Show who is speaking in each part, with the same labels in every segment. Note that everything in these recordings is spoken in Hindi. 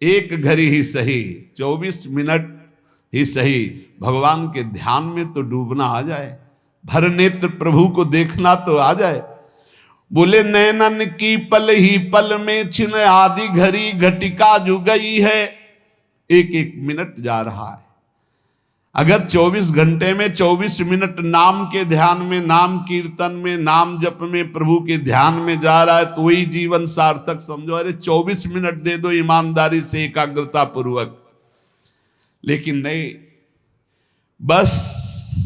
Speaker 1: एक घड़ी ही सही, 24 मिनट ही सही, भगवान के ध्यान में तो डूबना आ जाए, भर नेत्र प्रभु को देखना तो आ जाए। बोले नैनन की पल ही पल में छिन आदि घड़ी घटिका जो गई है। एक एक मिनट जा रहा है। अगर 24 घंटे में 24 मिनट नाम के ध्यान में, नाम कीर्तन में, नाम जप में, प्रभु के ध्यान में जा रहा है तो वही जीवन सार्थक समझो। अरे 24 मिनट दे दो ईमानदारी से, एकाग्रता पूर्वक। लेकिन नहीं, बस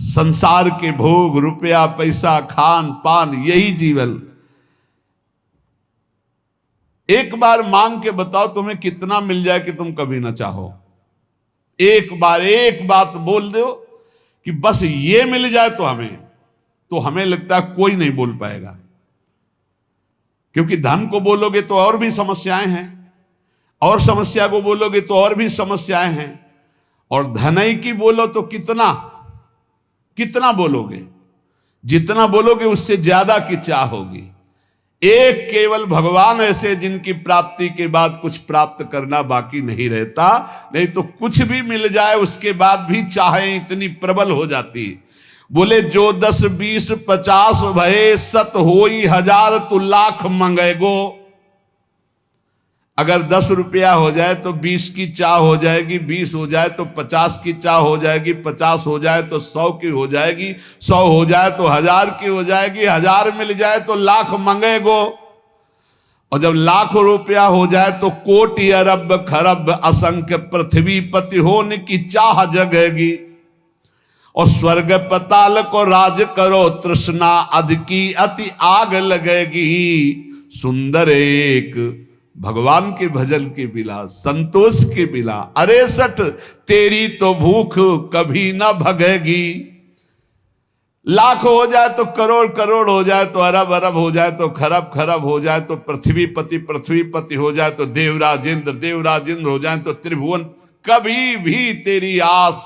Speaker 1: संसार के भोग, रुपया पैसा, खान पान, यही जीवन। एक बार मांग के बताओ तुम्हें कितना मिल जाए कि तुम कभी ना चाहो। एक बार एक बात बोल दो कि बस ये मिल जाए तो हमें लगता है कोई नहीं बोल पाएगा। क्योंकि धन को बोलोगे तो और भी समस्याएं हैं, और समस्या को बोलोगे तो और भी समस्याएं हैं, और धनई की बोलो तो कितना कितना बोलोगे, जितना बोलोगे उससे ज्यादा की चाह होगी। एक केवल भगवान ऐसे जिनकी प्राप्ति के बाद कुछ प्राप्त करना बाकी नहीं रहता। नहीं तो कुछ भी मिल जाए उसके बाद भी चाहें इतनी प्रबल हो जाती। बोले जो 10 20 50 भये, 100 होई 1000 तू लाख मंगेगो। अगर 10 रुपया हो जाए तो 20 की चाह हो जाएगी, 20 हो जाए तो 50 की चाह हो जाएगी, 50 हो जाए तो 100 की हो जाएगी, 100 हो जाए तो 1000 की हो जाएगी, 1000 मिल जाए तो लाख मंगेगो। और जब लाख रुपया हो जाए तो कोटि अरब खरब असंख्य पृथ्वी पति होने की चाह जगेगी। और स्वर्ग पताल को राज करो, तृष्णा अध की अति आग लगेगी। सुंदर एक भगवान के भजन के बिला, संतोष के बिला, अरे सठ तेरी तो भूख कभी ना भगेगी। लाख हो जाए तो करोड़ करोड़ हो जाए, तो अरब अरब हो जाए, तो खरब खरब हो जाए, तो पृथ्वीपति हो जाए, तो देवराज इंद्र हो जाए, तो त्रिभुवन, कभी भी तेरी आस,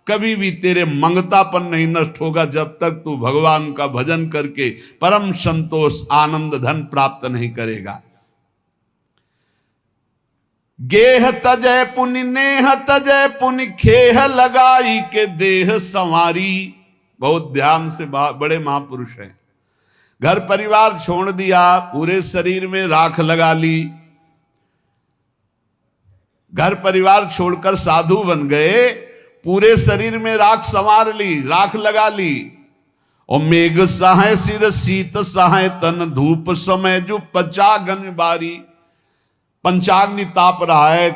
Speaker 1: कभी भी तेरे मंगतापन नहीं नष्ट होगा जब तक तू भगवान का भजन करके परम संतोष आनंद धन प्राप्त नहीं करेगा। गेह तजय पुनि नेह तजय पुनि खेह लगाई के देह संवारी। बहुत ध्यान से, बड़े महापुरुष हैं। घर परिवार छोड़ दिया, पूरे शरीर में राख लगा ली। घर परिवार छोड़कर साधु बन गए, पूरे शरीर में राख संवार ली, राख लगा ली। और मेघ सहाय सिर शीत सहाय तन, धूप समय जो पचागन बारी। पंचाग्नि ताप रहा है,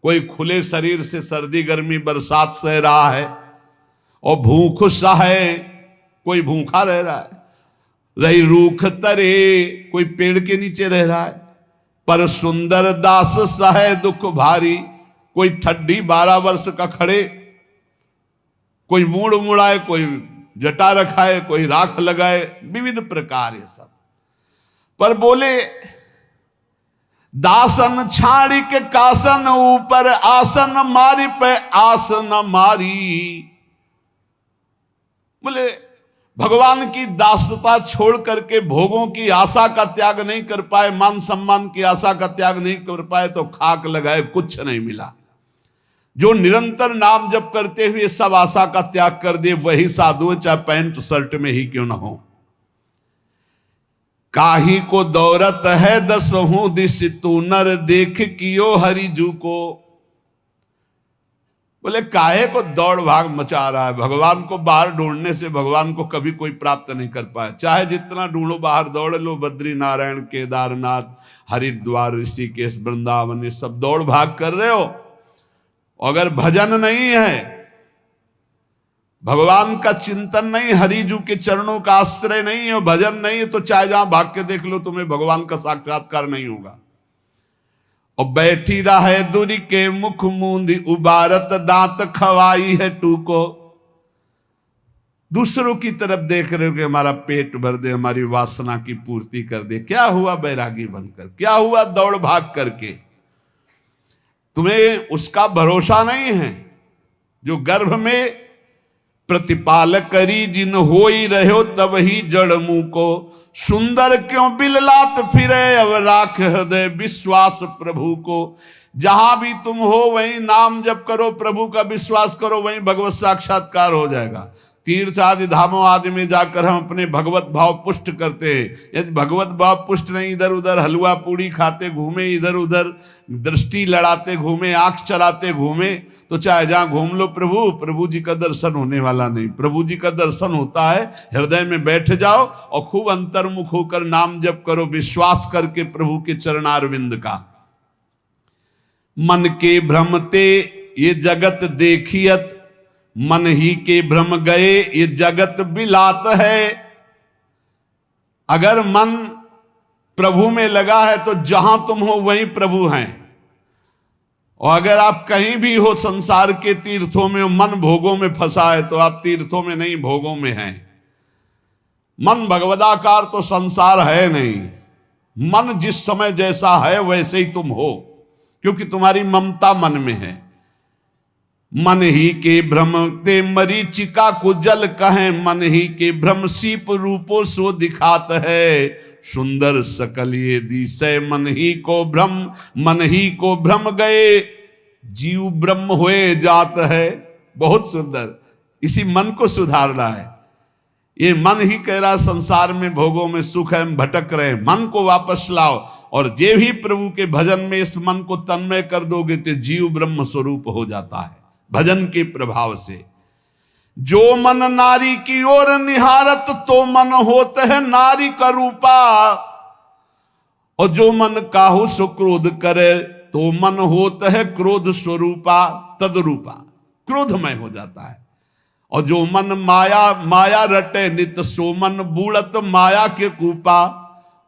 Speaker 1: कोई खुले शरीर से सर्दी गर्मी बरसात सह रहा है, और भूख सहे, कोई भूखा रह रहा है। रही रूख तरे, कोई पेड़ के नीचे रह रहा है। पर सुंदर दास सहे दुख भारी, कोई ठड्डी 12 वर्ष का खड़े, कोई मूड़ मुड़ाए, कोई जटा रखाए, कोई राख लगाए, विविध प्रकार ये सब। पर बोले दासन छाड़ी के कासन, ऊपर आसन मारी पे आस न मारी। बोले भगवान की दासता छोड़ करके भोगों की आशा का त्याग नहीं कर पाए, मान सम्मान की आशा का त्याग नहीं कर पाए, तो खाक लगाए कुछ नहीं मिला। जो निरंतर नाम जप करते हुए सब आशा का त्याग कर दे, वही साधु, चाहे पैंट शर्ट में ही क्यों ना हो। काही को दौरत है 10 दिस, तू नर देख कियो हरिजू को। बोले काहे को दौड़ भाग मचा रहा है। भगवान को बाहर ढूंढने से भगवान को कभी कोई प्राप्त नहीं कर पाया। चाहे जितना ढूंढो, बाहर दौड़ लो, बद्री नारायण, केदारनाथ, हरिद्वार, ऋषिकेश, वृंदावन, सब दौड़ भाग कर रहे हो। अगर भजन नहीं है, भगवान का चिंतन नहीं, हरिजू के चरणों का आश्रय नहीं है, भजन नहीं है, तो चाहे जहां भाग के देख लो, तुम्हें भगवान का साक्षात्कार नहीं होगा। और बैठी रहे दूरी के मुख मूंदी, उबारत दांत खवाई है टूको। दूसरों की तरफ देख रहे हो कि हमारा पेट भर दे, हमारी वासना की पूर्ति कर दे। क्या हुआ बैरागी बनकर, क्या हुआ दौड़ भाग करके। तुम्हें उसका भरोसा नहीं है जो गर्भ में प्रतिपाल करी जिन होई रहो तब ही जड़ मुंह को, सुंदर क्यों बिललात फिरे अब राख हृदय विश्वास प्रभु को। जहां भी तुम हो वहीं नाम जप करो, प्रभु का विश्वास करो, वहीं भगवत साक्षात्कार हो जाएगा। तीर्थ आदि धामों आदि में जाकर हम अपने भगवत भाव पुष्ट करते हैं। यदि भगवत भाव पुष्ट नहीं, इधर उधर हलवा पूड़ी खाते घूमे, इधर उधर दृष्टि लड़ाते घूमे, आंख चलाते घूमे, तो चाहे जहां घूम लो प्रभु जी का दर्शन होने वाला नहीं। प्रभु जी का दर्शन होता है हृदय में बैठ जाओ और खूब अंतर्मुख होकर नाम जप करो, विश्वास करके प्रभु के चरणारविंद का। मन के भ्रमते ये जगत देखियत, मन ही के भ्रम गए ये जगत बिलात है। अगर मन प्रभु में लगा है तो जहां तुम हो वहीं प्रभु हैं। और अगर आप कहीं भी हो संसार के तीर्थों में, मन भोगों में फंसा है तो आप तीर्थों में नहीं भोगों में हैं। मन भगवदाकार तो संसार है नहीं। मन जिस समय जैसा है वैसे ही तुम हो, क्योंकि तुम्हारी ममता मन में है। मन ही के भ्रम ते मरीचिका को जल कहें, मन ही के भ्रम सीप रूपो सो दिखात है। सुंदर सकल ये दिशय मन ही को भ्रम, मन ही को भ्रम गए जीव ब्रह्म हुए जात है। बहुत सुंदर, इसी मन को सुधारना है। ये मन ही कह रहा संसार में भोगों में सुख है, हम भटक रहे, मन को वापस लाओ। और जे भी प्रभु के भजन में इस मन को तन्मय कर दोगे तो जीव ब्रह्म स्वरूप हो जाता है भजन के प्रभाव से। जो मन नारी की ओर निहारत तो मन होता है नारी का रूपा, और जो मन काहू सो क्रोध करे तो मन होता है क्रोध स्वरूपा तदरूपा, क्रोधमय हो जाता है। और जो मन माया रटे नित सो मन बूढ़त माया के कूपा,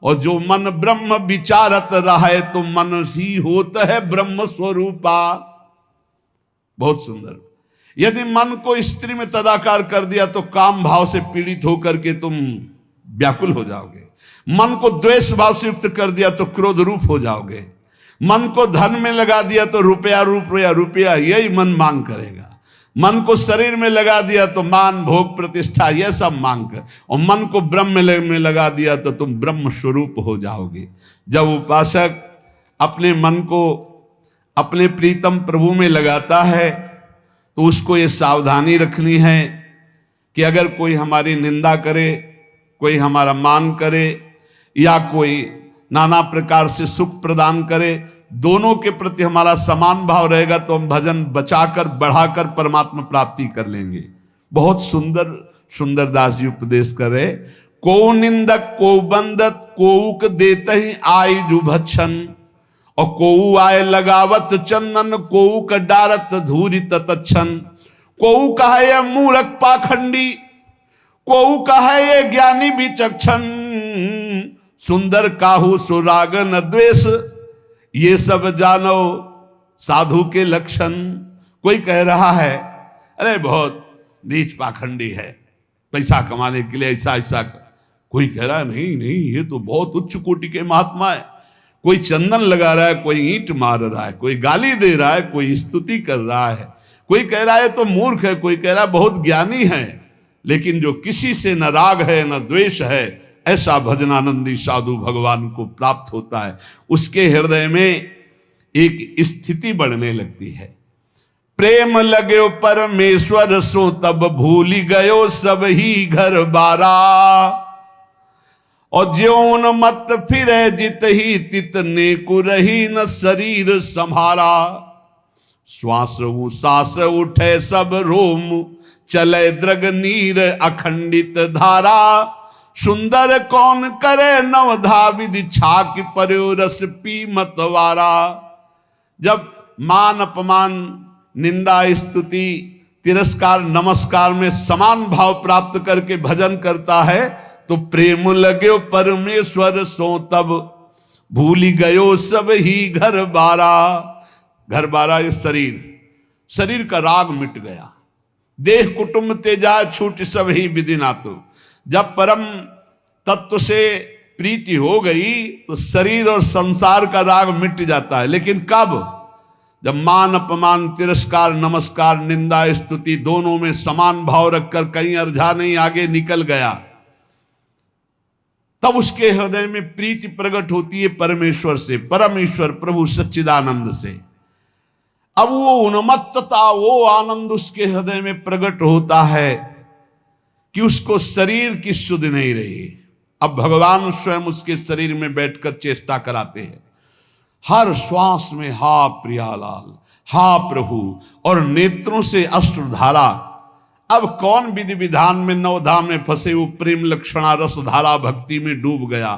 Speaker 1: और जो मन ब्रह्म विचारत रहे तो मन ही होता है ब्रह्म स्वरूपा। बहुत सुंदर। यदि मन को स्त्री में तदाकार कर दिया तो काम भाव से पीड़ित होकर के तुम व्याकुल हो जाओगे। मन को द्वेष भाव से युक्त कर दिया तो क्रोध रूप हो जाओगे। मन को धन में लगा दिया तो रुपया यही मन मांग करेगा। मन को शरीर में लगा दिया तो मान भोग प्रतिष्ठा यह सब मांग कर, और मन को ब्रह्म में लगा दिया तो तुम ब्रह्म स्वरूप हो जाओगे। जब उपासक अपने मन को अपने प्रीतम प्रभु में लगाता है तो उसको ये सावधानी रखनी है कि अगर कोई हमारी निंदा करे, कोई हमारा मान करे, या कोई नाना प्रकार से सुख प्रदान करे, दोनों के प्रति हमारा समान भाव रहेगा तो हम भजन बचाकर बढ़ाकर परमात्मा प्राप्ति कर लेंगे। बहुत सुंदर सुंदर दास जी उपदेश करे। को निंदक को बंदत कोउक देते ही आई जु भक्षण, और कोऊ आए लगावत चंदन कोऊ का डारत धूरी तत्क्षण। कोऊ कहा ये मूर्ख पाखंडी, कोऊ कहा ये ज्ञानी विचक्षण। सुंदर काहू सुराग न द्वेष, ये सब जानो साधु के लक्षण। कोई कह रहा है अरे बहुत नीच पाखंडी है, पैसा कमाने के लिए ऐसा ऐसा। कोई कह रहा है नहीं नहीं ये तो बहुत उच्च कोटि के महात्मा है। कोई चंदन लगा रहा है, कोई ईंट मार रहा है, कोई गाली दे रहा है, कोई स्तुति कर रहा है, कोई कह रहा है तो मूर्ख है, कोई कह रहा है बहुत ज्ञानी है। लेकिन जो किसी से न राग है न द्वेष है, ऐसा भजनानंदी साधु भगवान को प्राप्त होता है। उसके हृदय में एक स्थिति बढ़ने लगती है। प्रेम लगे परमेश्वर सो तब भूली गयो सब ही घर बारा, और ज्योन मत फिरे जित ही तितने को रही न शरीर संभारा। श्वास सांस उठे सब रोम, चले द्रग नीर अखंडित धारा। सुंदर कौन करे नवधा विधि, छाक पर्यो रस पी मतवारा। जब मान अपमान निंदा स्तुति तिरस्कार नमस्कार में समान भाव प्राप्त करके भजन करता है तो प्रेम लगे परमेश्वर सो तब भूली गयो सब ही घर बारा। घर बारा ये शरीर का राग मिट गया। देह कुटुंब तेजा छूट सब ही विधि नातु। जब परम तत्व से प्रीति हो गई तो शरीर और संसार का राग मिट जाता है। लेकिन कब? जब मान अपमान, तिरस्कार, नमस्कार, निंदा, स्तुति दोनों में समान भाव रखकर कहीं अर्झा नहीं आगे निकल गया, तब उसके हृदय में प्रीति प्रकट होती है परमेश्वर से, परमेश्वर प्रभु सच्चिदानंद से। अब वो उन्मत्तता, वो आनंद उसके हृदय में प्रकट होता है कि उसको शरीर की सुध नहीं रही। अब भगवान स्वयं उसके शरीर में बैठकर चेष्टा कराते हैं। हर श्वास में हा प्रियालाल, हा प्रभु, और नेत्रों से अश्रुधारा। अब कौन विधि विधान में नवधाम में फंसे वो प्रेम लक्षणा रस धारा भक्ति में डूब गया।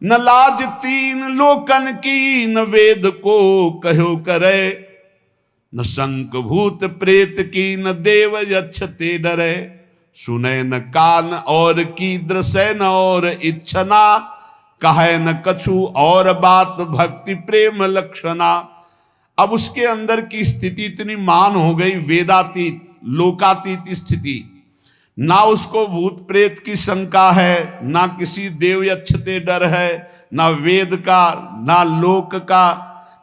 Speaker 1: न लाज तीन लोकन की, न वेद को कहो करे, न शंक भूत प्रेत की, न देव यक्षते डरे। सुने न कान और की दृश्य न और इच्छना, कहे न कछु और बात भक्ति प्रेम लक्षणा। अब उसके अंदर की स्थिति इतनी मान हो गई, वेदातीत लोकातीत स्थिति। ना उसको भूत प्रेत की शंका है, ना किसी देव यक्षते डर है, ना वेद का, ना लोक का,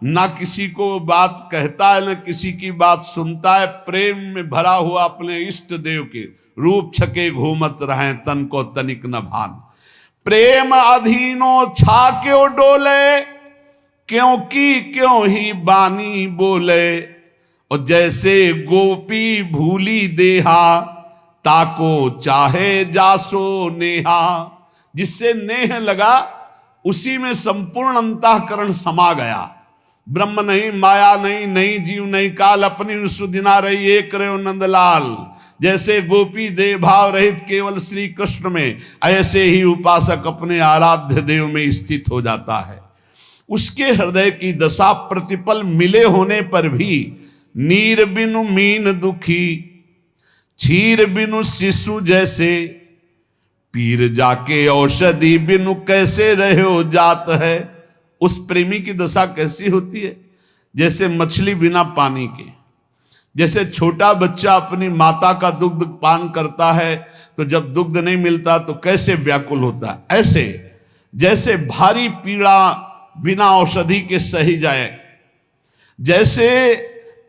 Speaker 1: ना किसी को बात कहता है, ना किसी की बात सुनता है। प्रेम में भरा हुआ अपने इष्ट देव के रूप छके घूमत रहे, तन को तनिक न भान। प्रेम अधीनो छा क्यों डोले, क्योंकि क्यों ही बानी बोले। और जैसे गोपी भूली देहा, ताको चाहे जासो नेहा। जिससे नेह लगा उसी में संपूर्ण अंतःकरण समा गया। ब्रह्म नहीं, माया नहीं, नहीं जीव नहीं काल, अपनी सुदिना रही एक रहो नंदलाल। जैसे गोपी देव भाव रहित केवल श्री कृष्ण में, ऐसे ही उपासक अपने आराध्य देव में स्थित हो जाता है। उसके हृदय की दशा प्रतिपल मिले होने पर भी, नीर बिनु मीन दुखी, क्षीर बिनु शिशु जैसे, पीर जाके औषधि बिनु कैसे रहो जात है। उस प्रेमी की दशा कैसी होती है? जैसे मछली बिना पानी के, जैसे छोटा बच्चा अपनी माता का दुग्ध पान करता है तो जब दुग्ध नहीं मिलता तो कैसे व्याकुल होता है, ऐसे जैसे भारी पीड़ा बिना औषधि के सही जाए, जैसे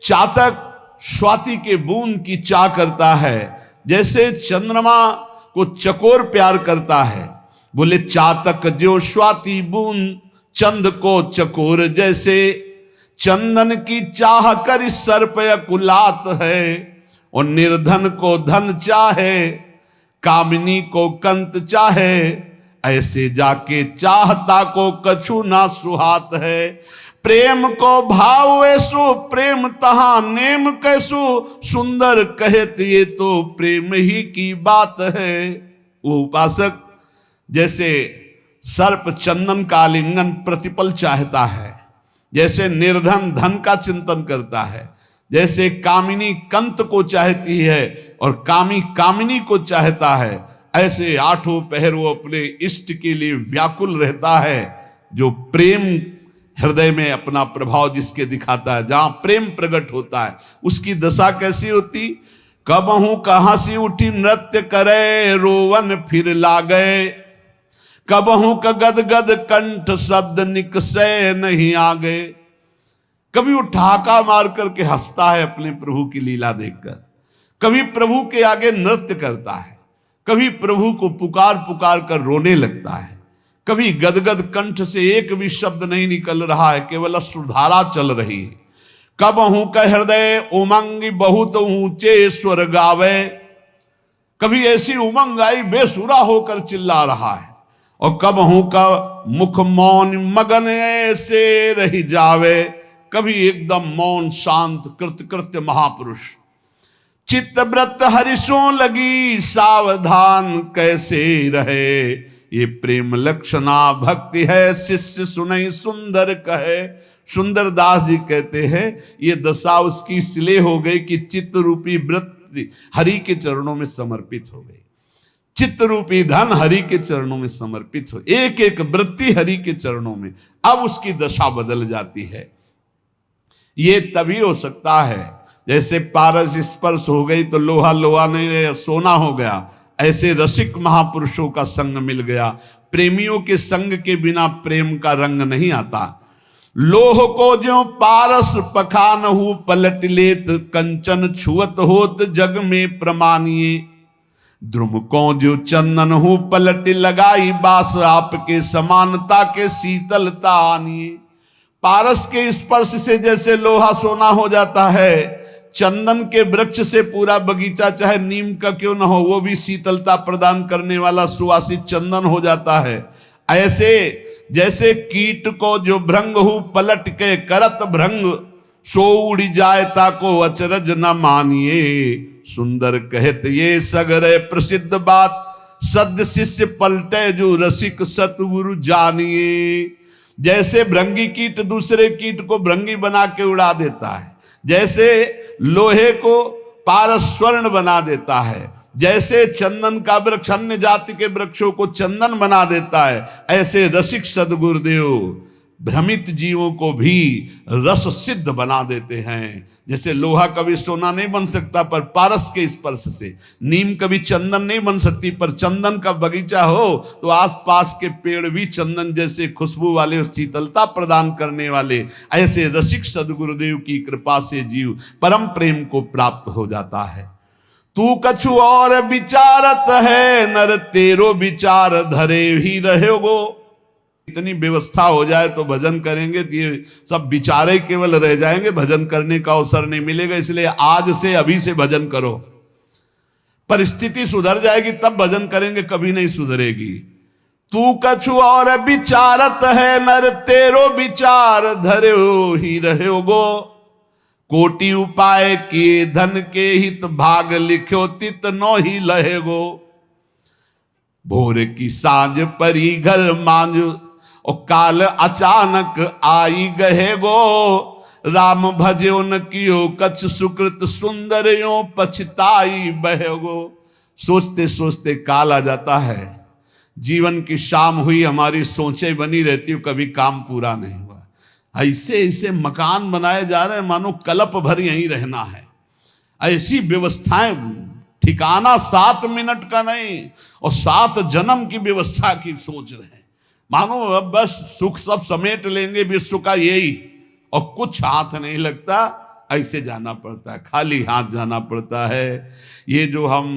Speaker 1: चातक स्वाति के बूंद की चाह करता है, जैसे चंद्रमा को चकोर प्यार करता है। बोले चातक जो स्वाति बूंद, चंद को चकोर जैसे, चंदन की चाह कर सर्प कुलात है। और निर्धन को धन चाहे, कामिनी को कंत चाहे, ऐसे जाके चाहता को कछु ना सुहात है। प्रेम को भाव ऐसो प्रेम तहा नेम कैसो, सुंदर कहत ये तो प्रेम ही की बात है। वो उपासक जैसे सर्प चंदन का आलिंगन प्रतिपल चाहता है, जैसे निर्धन धन का चिंतन करता है, जैसे कामिनी कंत को चाहती है और कामी कामिनी को चाहता है, ऐसे आठों पहर वो अपने इष्ट के लिए व्याकुल रहता है। जो प्रेम हृदय में अपना प्रभाव जिसके दिखाता है, जहां प्रेम प्रकट होता है, उसकी दशा कैसी होती? कबहू कहां से उठी नृत्य करे, रोवन फिर लागे। कबहू का गद गद कंठ शब्द निकसे नहीं आगे। कभी वो ठहाका मार करके हंसता है अपने प्रभु की लीला देखकर, कभी प्रभु के आगे नृत्य करता है, कभी प्रभु को पुकार पुकार कर रोने लगता है, कभी गदगद कंठ से एक भी शब्द नहीं निकल रहा है, केवल अश्रुधारा चल रही है। कबहू का हृदय उमंग बहुत ऊंचे स्वर गावे। कभी ऐसी उमंग आई बेसुरा होकर चिल्ला रहा है। और कबहू का मुख मौन मगन ऐसे रही जावे। कभी एकदम मौन शांत कृत्य महापुरुष। चित्त व्रत हरिशों लगी सावधान कैसे रहे। ये प्रेम लक्षणा भक्ति है शिष्य सुनई सुंदर कहे। सुंदर दास जी कहते हैं ये दशा उसकी इसलिए हो गई कि चित्त रूपी व्रत हरि के चरणों में समर्पित हो गई। चित्त रूपी धन हरि के चरणों में समर्पित हो, एक एक वृत्ति हरि के चरणों में, अब उसकी दशा बदल जाती है। ये तभी हो सकता है जैसे पारस स्पर्श हो गई तो लोहा लोहा नहीं सोना हो गया, ऐसे रसिक महापुरुषों का संग मिल गया। प्रेमियों के संग के बिना प्रेम का रंग नहीं आता। लोह को ज्यों पारस पखानहु पलट लेत, कंचन छुअत होत जग में प्रमानिए। द्रुम को जो चंदन हूं पलट लगाई, बास आपके समानता के शीतलता आनिए। पारस के स्पर्श से जैसे लोहा सोना हो जाता है, चंदन के वृक्ष से पूरा बगीचा चाहे नीम का क्यों न हो वो भी शीतलता प्रदान करने वाला सुवासित चंदन हो जाता है। ऐसे जैसे कीट को जो भृंग हूं पलट के करत भृंग, सो उड़ जाए ताको अचरज न मानिए। सुंदर कहत ये सगरे प्रसिद्ध बात, सद शिष्य पलटे जो रसिक सतगुरु जानिए। जैसे भृंगी कीट दूसरे कीट को भृंगी बना के उड़ा देता है, जैसे लोहे को पारस स्वर्ण बना देता है, जैसे चंदन का वृक्ष अन्य जाति के वृक्षों को चंदन बना देता है, ऐसे रसिक सदगुरुदेव भ्रमित जीवों को भी रस सिद्ध बना देते हैं। जैसे लोहा कभी सोना नहीं बन सकता पर पारस के स्पर्श से, नीम कभी चंदन नहीं बन सकती पर चंदन का बगीचा हो तो आसपास के पेड़ भी चंदन जैसे खुशबू वाले और शीतलता प्रदान करने वाले, ऐसे रसिक सदगुरुदेव की कृपा से जीव परम प्रेम को प्राप्त हो जाता है। तू कछु और विचारत है, नर तेरो विचार धरे ही रहोगो। इतनी व्यवस्था हो जाए तो भजन करेंगे तो ये सब विचारे केवल रह जाएंगे, भजन करने का अवसर नहीं मिलेगा। इसलिए आज से अभी से भजन करो, परिस्थिति सुधर जाएगी तब भजन करेंगे, कभी नहीं सुधरेगी। तू कछु और विचारत है, नर तेरो विचार धरे ही रहोगो। कोटि उपाय किए धन के हित, भाग लिख्यो तित नो ही लहेगो। भोर की सांझ परी घर मांझ, और काल अचानक आई गहे गो। राम भजो न कियो कछ सुकृत, सुंदर यो पछताई बहेगो। सोचते सोचते काल आ जाता है, जीवन की शाम हुई, हमारी सोचें बनी रहती हो, कभी काम पूरा नहीं हुआ। ऐसे ऐसे मकान बनाए जा रहे हैं मानो कल्प भर यहीं रहना है। ऐसी व्यवस्थाएं, ठिकाना 7 मिनट का नहीं और 7 जन्म की व्यवस्था की सोच रहे हैं, मानो अब बस सुख सब समेट लेंगे विश्व का यही, और कुछ हाथ नहीं लगता। ऐसे जाना पड़ता है, खाली हाथ जाना पड़ता है। ये जो हम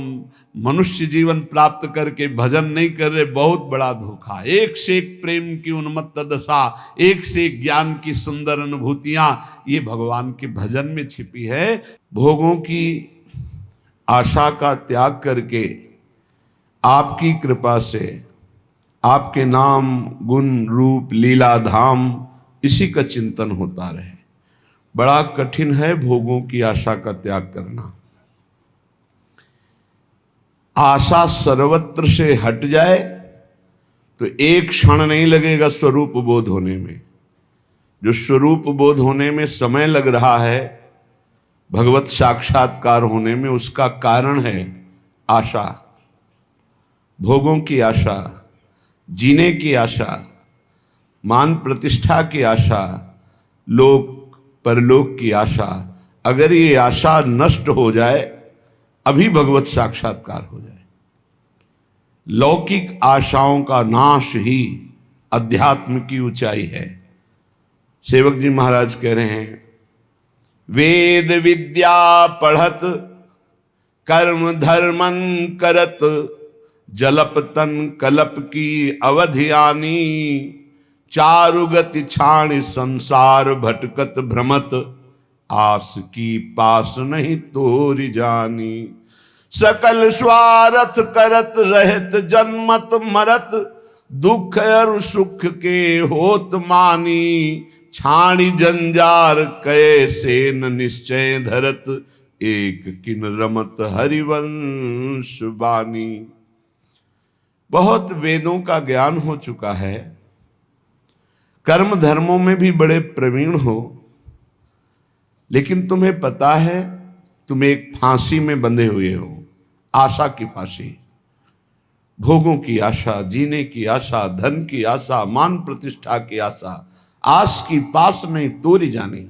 Speaker 1: मनुष्य जीवन प्राप्त करके भजन नहीं कर रहे, बहुत बड़ा धोखा। एक से एक प्रेम की उन्मत्त दशा, एक से एक ज्ञान की सुंदर अनुभूतियां, ये भगवान के भजन में छिपी है। भोगों की आशा का त्याग करके आपकी कृपा से आपके नाम गुण रूप लीला धाम इसी का चिंतन होता रहे। बड़ा कठिन है भोगों की आशा का त्याग करना। आशा सर्वत्र से हट जाए तो एक क्षण नहीं लगेगा स्वरूप बोध होने में। जो स्वरूप बोध होने में समय लग रहा है, भगवत साक्षात्कार होने में, उसका कारण है आशा। भोगों की आशा, जीने की आशा, मान प्रतिष्ठा की आशा, लोक परलोक की आशा। अगर ये आशा नष्ट हो जाए, अभी भगवत साक्षात्कार हो जाए। लौकिक आशाओं का नाश ही अध्यात्म की ऊंचाई है। सेवक जी महाराज कह रहे हैं, वेद विद्या पढ़त कर्म धर्मन करत, जलप तन कलप की अवधि आनी। चारु गति छाण संसार भटकत भ्रमत, आस की पास नहीं तोरी जानी। सकल स्वार्थ करत रहत जन्मत मरत, दुख और सुख के होत मानी। छाणी जंजार कैसे न निश्चय धरत, एक किन रमत हरिवंश बानी। बहुत वेदों का ज्ञान हो चुका है, कर्म धर्मों में भी बड़े प्रवीण हो, लेकिन तुम्हें पता है तुम एक फांसी में बंधे हुए हो, आशा की फांसी। भोगों की आशा, जीने की आशा, धन की आशा, मान प्रतिष्ठा की आशा, आस की पास नहीं तोरी जानी।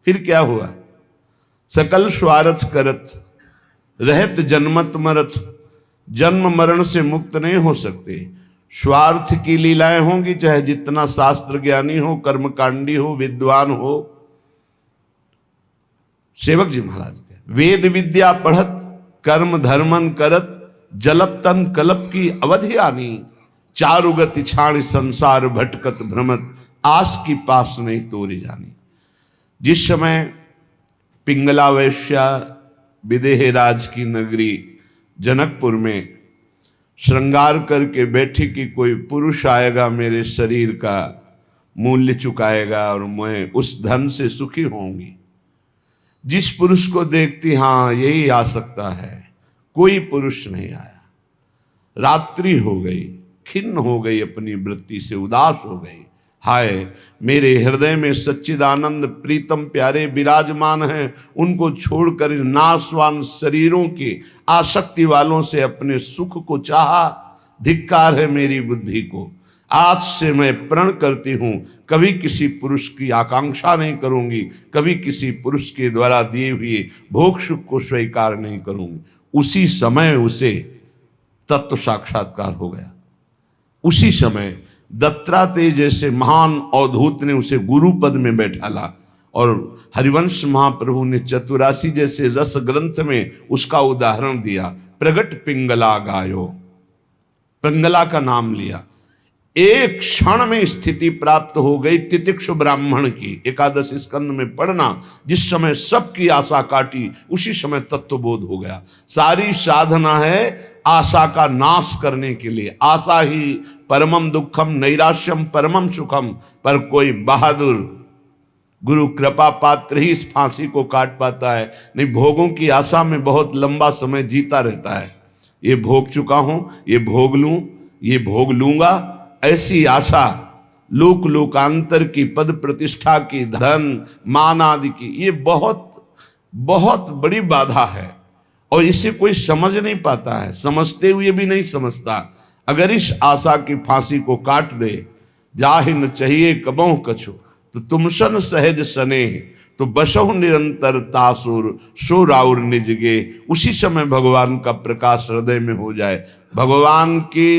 Speaker 1: फिर क्या हुआ? सकल स्वार्थ करत रहत जन्मत मरत। जन्म मरण से मुक्त नहीं हो सकते। स्वार्थ की लीलाएं होंगी, चाहे जितना शास्त्र ज्ञानी हो, कर्मकांडी हो, विद्वान हो। सेवक जी महाराज के वेद विद्या पढ़त, कर्म धर्मन करत, जलप तन कलप की अवधि आनी, चारुगति छाण संसार भटकत भ्रमत, आस की पास नहीं तोरी जानी। जिस समय पिंगला वैश्या विदेह राज की नगरी जनकपुर में श्रृंगार करके बैठी कि कोई पुरुष आएगा, मेरे शरीर का मूल्य चुकाएगा और मैं उस धन से सुखी होंगी। जिस पुरुष को देखती, हाँ यही आ सकता है, कोई पुरुष नहीं आया। रात्रि हो गई, खिन्न हो गई, अपनी वृत्ति से उदास हो गई। हाय, मेरे हृदय में सच्चिदानंद प्रीतम प्यारे विराजमान हैं, उनको छोड़कर नाशवान शरीरों के आसक्ति वालों से अपने सुख को चाहा। धिक्कार है मेरी बुद्धि को। आज से मैं प्रण करती हूं, कभी किसी पुरुष की आकांक्षा नहीं करूंगी, कभी किसी पुरुष के द्वारा दिए हुए भोग सुख को स्वीकार नहीं करूंगी। उसी समय उसे तत्व साक्षात्कार हो गया। उसी समय दत्तात्रेय जैसे महान अवधूत ने उसे गुरु पद में बैठाला और हरिवंश महाप्रभु ने चतुरासी जैसे रस ग्रंथ में उसका उदाहरण दिया। प्रगट पिंगला गायो, पिंगला का नाम लिया। एक क्षण में स्थिति प्राप्त हो गई तितिक्षु ब्राह्मण की। एकादश स्कंद में पढ़ना, जिस समय सबकी आशा काटी उसी समय तत्वबोध हो गया। सारी साधना है आशा का नाश करने के लिए। आशा ही परमम दुखम नैराश्यम परमम सुखम। पर कोई बहादुर गुरु कृपा पात्र ही इस फांसी को काट पाता है, नहीं भोगों की आशा में बहुत लंबा समय जीता रहता है। ये भोग चुका हूं, ये भोग लूं, ये भोग लूंगा, ऐसी आशा लोक लोकांतर की, पद प्रतिष्ठा की, धन मान आदि की, ये बहुत बहुत बड़ी बाधा है और इसे कोई समझ नहीं पाता है, समझते हुए भी नहीं समझता। अगर इस आशा की फांसी को काट दे, जाहि न चाहिए कबहु कछु, तो तुमसन सहज सने, तो बसहु निरंतर तासुर सो राउर निजगे। उसी समय भगवान का प्रकाश हृदय में हो जाए। भगवान के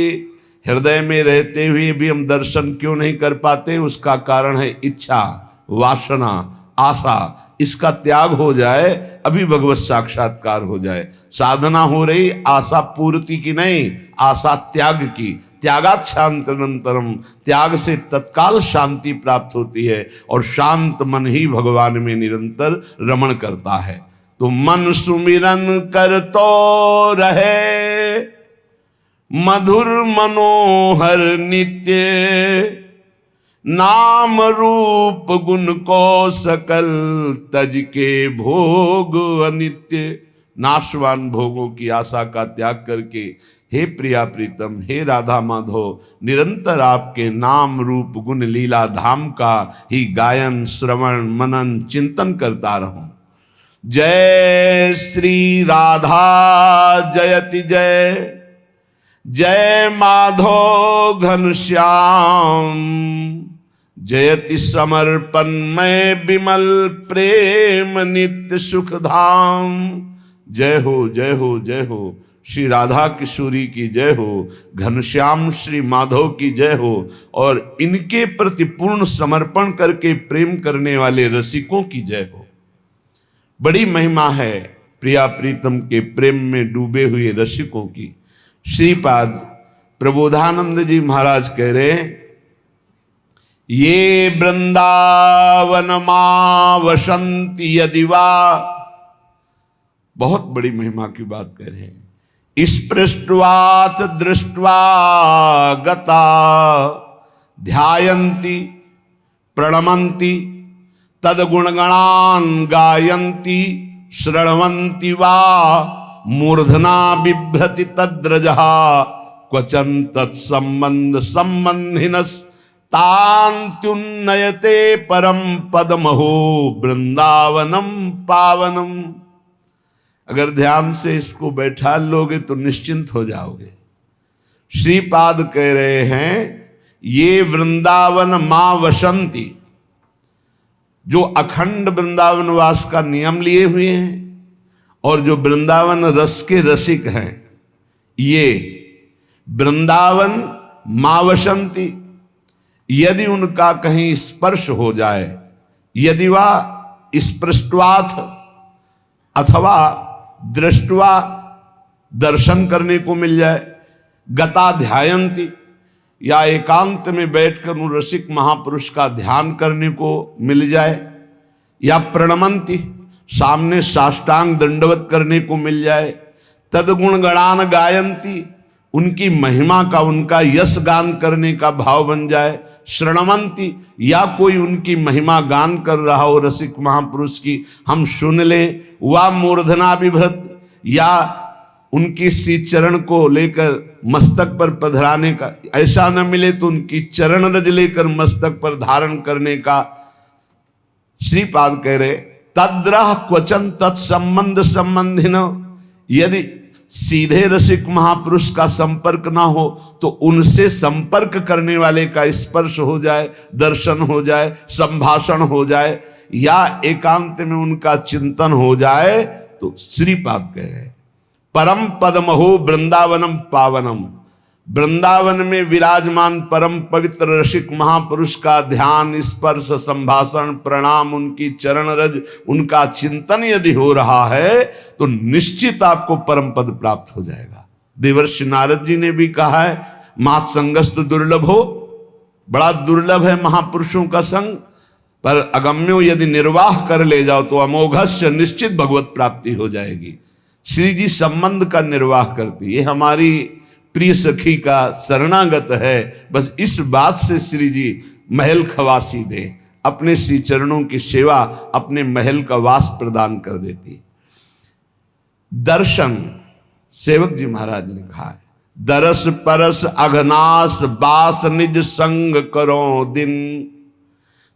Speaker 1: हृदय में रहते हुए भी हम दर्शन क्यों नहीं कर पाते? उसका कारण है इच्छा, वासना, आशा। इसका त्याग हो जाए, अभी भगवत साक्षात्कार हो जाए। साधना हो रही आशा पूर्ति की नहीं, आशा त्याग की। त्यागात् शांतिरंतरम, त्याग से तत्काल शांति प्राप्त होती है और शांत मन ही भगवान में निरंतर रमण करता है। तो मन सुमिरन कर तो रहे, मधुर मनोहर नित्य, नाम रूप गुण को सकल तज के भोग अनित्य। नाशवान भोगों की आशा का त्याग करके हे प्रिया प्रीतम, हे राधा माधव, निरंतर आपके नाम रूप गुण लीला धाम का ही गायन श्रवण मनन चिंतन करता रहूं। जय श्री राधा जयति जय, जय माधव घनश्याम, जयति समर्पण में विमल प्रेम नित्य सुख धाम। जय हो जय हो जय हो, श्री राधा किशोरी की जय हो, घनश्याम श्री माधव की जय हो, और इनके प्रति पूर्ण समर्पण करके प्रेम करने वाले रसिकों की जय हो। बड़ी महिमा है प्रिया प्रीतम के प्रेम में डूबे हुए रसिकों की। श्रीपाद प्रबोधानंद जी महाराज कह रहे हैं, ये वृंदावन मां वसंती यदि वा, बहुत बड़ी महिमा की बात कह रहे हैं। स्पृष्ट्वात दृष्ट्वा गता, ध्यायन्ति प्रणमन्ति तद्गुणगणान् गायन्ति, शृण्वन्ति वा मूर्धना बिभ्रति तद्रजः, क्वचन तत्संबंध संबंधिनस् तान्त्युन्नयते परम पदमहो वृंदावनम पावनम। अगर ध्यान से इसको बैठा लोगे तो निश्चिंत हो जाओगे। श्रीपाद कह रहे हैं, ये वृंदावन मां वसंती, जो अखंड वृंदावन वास का नियम लिए हुए हैं और जो वृंदावन रस के रसिक हैं, ये वृंदावन मावशंति, यदि उनका कहीं स्पर्श हो जाए, यदि वा स्पृष्ट्वाथ अथवा दृष्टवा दर्शन करने को मिल जाए, गता ध्यायंती या एकांत में बैठकर उन रसिक महापुरुष का ध्यान करने को मिल जाए, या प्रणमंती सामने साष्टांग दंडवत करने को मिल जाए, तदगुण गणान गायंती उनकी महिमा का उनका यश गान करने का भाव बन जाए, श्रणवंती या कोई उनकी महिमा गान कर रहा हो रसिक महापुरुष की हम सुन लें, वा मूर्धना विभृत या उनकी सी चरण को लेकर मस्तक पर पधराने का, ऐसा न मिले तो उनकी चरण रज लेकर मस्तक पर धारण करने का। श्रीपाद कह रहे तद्रह क्वचन तत्संबंध संबंधिन, यदि सीधे रसिक महापुरुष का संपर्क ना हो तो उनसे संपर्क करने वाले का स्पर्श हो जाए, दर्शन हो जाए, संभाषण हो जाए, या एकांत में उनका चिंतन हो जाए, तो श्रीपाद कह रहे परम पदमहो वृंदावनम पावनम, वृंदावन में विराजमान परम पवित्र रसिक महापुरुष का ध्यान, स्पर्श, संभाषण, प्रणाम, उनकी चरण रज, उनका चिंतन यदि हो रहा है तो निश्चित आपको परम पद प्राप्त हो जाएगा। देवर्षि नारद जी ने भी कहा है मात संगस्तु दुर्लभ हो, बड़ा दुर्लभ है महापुरुषों का संग, पर अगम्यो यदि निर्वाह कर ले जाओ तो अमोघस्य निश्चित भगवत प्राप्ति हो जाएगी। श्री जी संबंध का निर्वाह करती, ये हमारी प्रिय सखी का शरणागत है, बस इस बात से श्री जी महल खवासी दे, अपने श्री चरणों की सेवा अपने महल का वास प्रदान कर देती। दर्शन, सेवक जी महाराज ने कहा है दरस परस अघनास बास निज संग करो दिन,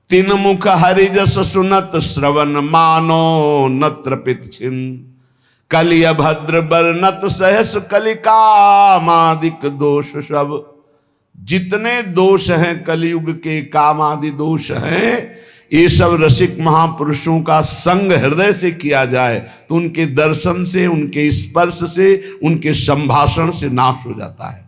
Speaker 1: तीन मुख हरिजस सुनत श्रवण मानो न तृपित छिन, कलि अभद्र बरनत सहस कलिकामादिक दोष सब, जितने दोष हैं कलयुग के कामादि दोष हैं, ये सब रसिक महापुरुषों का संग हृदय से किया जाए तो उनके दर्शन से, उनके स्पर्श से, उनके संभाषण से नाश हो जाता है।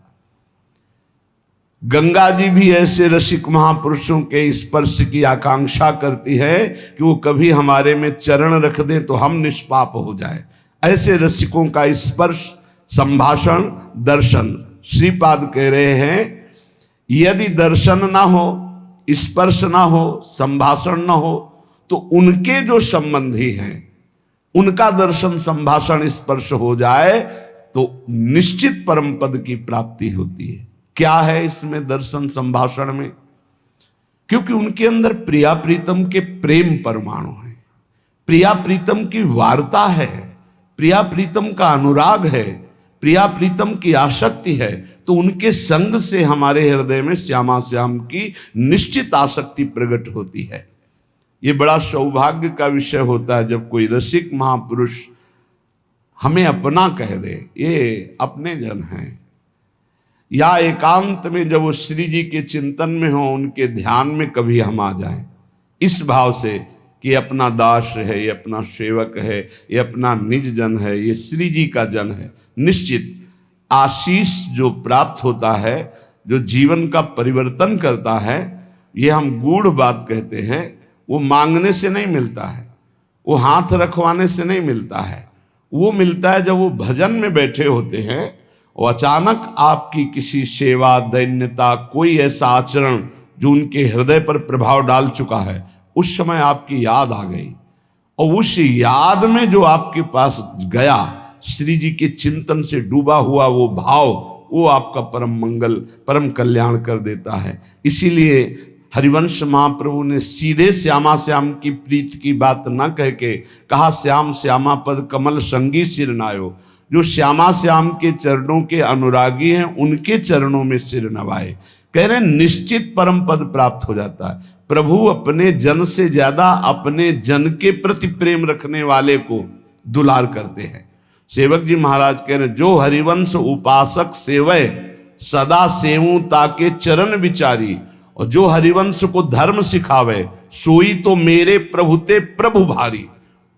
Speaker 1: गंगा जी भी ऐसे रसिक महापुरुषों के स्पर्श की आकांक्षा करती है कि वो कभी हमारे में चरण रख दें तो हम निष्पाप हो जाए। ऐसे रसिकों का स्पर्श, संभाषण, दर्शन, श्रीपाद कह रहे हैं यदि दर्शन ना हो, स्पर्श ना हो, संभाषण ना हो तो उनके जो संबंधी हैं उनका दर्शन, संभाषण, स्पर्श हो जाए तो निश्चित परम पद की प्राप्ति होती है। क्या है इसमें दर्शन संभाषण में? क्योंकि उनके अंदर प्रिया प्रीतम के प्रेम परमाणु हैं, प्रिया प्रीतम की वार्ता है, प्रिया प्रीतम का अनुराग है, प्रिया प्रीतम की आसक्ति है, तो उनके संग से हमारे हृदय में श्यामा श्याम की निश्चित आसक्ति प्रकट होती है। ये बड़ा सौभाग्य का विषय होता है जब कोई रसिक महापुरुष हमें अपना कह दे, ये अपने जन हैं, या एकांत में जब वो श्री जी के चिंतन में हो, उनके ध्यान में कभी हम आ जाएं इस भाव से कि अपना दास है, ये अपना सेवक है, ये अपना निज जन है, ये श्री जी का जन है, निश्चित आशीष जो प्राप्त होता है, जो जीवन का परिवर्तन करता है, ये हम गूढ़ बात कहते हैं, वो मांगने से नहीं मिलता है, वो हाथ रखवाने से नहीं मिलता है, वो मिलता है जब वो भजन में बैठे होते हैं और अचानक आपकी किसी सेवा, दैन्यता, कोई ऐसा आचरण जो उनके हृदय पर प्रभाव डाल चुका है, उस समय आपकी याद आ गई और उस याद में जो आपके पास गया, श्री जी के चिंतन से डूबा हुआ वो भाव, वो आपका परम मंगल, परम कल्याण कर देता है। इसीलिए हरिवंश महाप्रभु ने सीधे श्यामा श्याम की प्रीत की बात न कह के कहा श्याम श्यामा पद कमल संगी सिर नायो, जो श्यामा श्याम के चरणों के अनुरागी हैं उनके चरणों में सिर नवाए। कह रहे निश्चित परम पद प्राप्त हो जाता है। प्रभु अपने जन से ज्यादा अपने जन के प्रति प्रेम रखने वाले को दुलार करते हैं। सेवक जी महाराज कह रहे जो हरिवंश उपासक सेवय सदा सेवूं ताके चरण विचारी, और जो हरिवंश को धर्म सिखावे सोई तो मेरे प्रभु ते प्रभु भारी।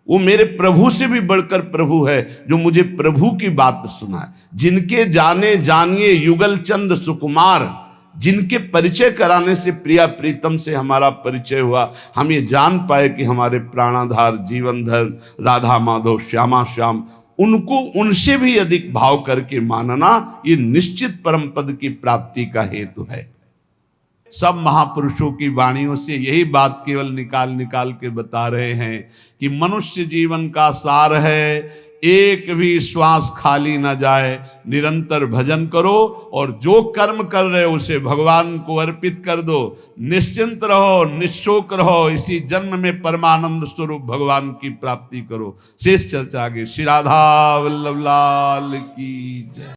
Speaker 1: वो मेरे प्रभु से भी बढ़कर प्रभु है जो मुझे प्रभु की बात सुनाए। जिनके जाने जानिए युगल चंद सुकुमार, जिनके परिचय कराने से प्रिया प्रीतम से हमारा परिचय हुआ, हम ये जान पाए कि हमारे प्राणाधार जीवनधर राधा माधव श्यामा श्याम, उनको उनसे भी अधिक भाव करके मानना ये निश्चित परम पद की प्राप्ति का हेतु है। सब महापुरुषों की वाणियों से यही बात केवल निकाल निकाल के बता रहे हैं कि मनुष्य जीवन का सार है, एक भी श्वास खाली ना जाए, निरंतर भजन करो और जो कर्म कर रहे हो उसे भगवान को अर्पित कर दो, निश्चिंत रहो, निशोक रहो, इसी जन्म में परमानंद स्वरूप भगवान की प्राप्ति करो। शेष चर्चा आगे। श्री राधा वल्लभ लाल की जय।